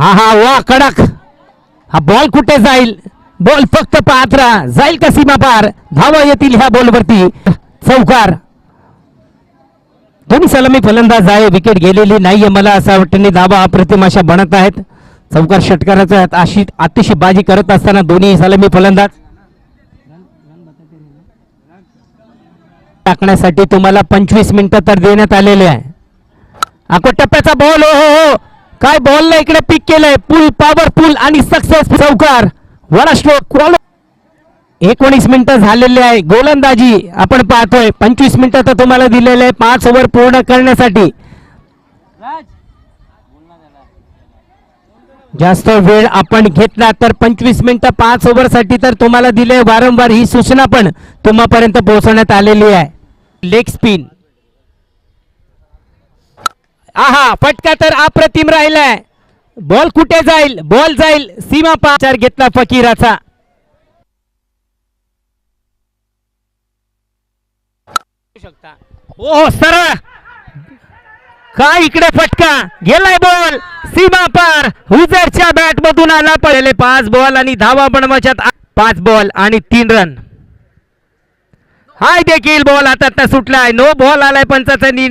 हा हा वा कडक. हा बॉल कुठे जाईल? बॉल फक्त पाहत राहा, जाईल का सीमा पार? धावा येतील ह्या बॉलवरती. चौकार. दोन्ही सलामी फलंदाज आहे, विकेट गेलेली नाहीये. मला असं वाटतं धावा अप्रतिम अशा बनत आहेत. चौकार षटकाराचा अशी अतिशय बाजी करत असताना दोन्ही सलामी फलंदाज टाकण्यासाठी तुम्हाला 25 मिनिटं तर देण्यात आलेले आहे. टप्प्याचा बॉल. हो हो, काय बॉलला इकडे पिक केलंय. पुल पॉवरफुल आणि सक्सेस. चौकार. वडा स्ट्रोक. 19 मिनिटं झालेले आहे. गोलंदाजी आपण पाहतोय. 25 मिनिटं तर तुम्हाला दिलेले आहे 5 ओव्हर पूर्ण करण्यासाठी. जास्त वेळ आपण घेतला तर 25 मिनिटं 5 ओव्हर साठी तर तुम्हाला दिले. वारंवार ही सूचना पण तुम्हापर्यंत पोहोचवण्यात आलेली आहे. Leg spin. आहा, फटका तर अप्रतिम राहिलाय. बॉल कुठे जाईल? बॉल जाईल सीमा पार. घेतला फकीराचा. ओ सरळ. काय इकडे फटका गेलाय. बॉल सीमा पार. हुजरच्या बॅट मधून आला. पडले 5 बॉल आणि धावा बनवायच्यात 5 बॉल आणि 3 रन. हाय देखील बॉल आता सुटलाय. नो बॉल आलाय पंचाचा निर्णय.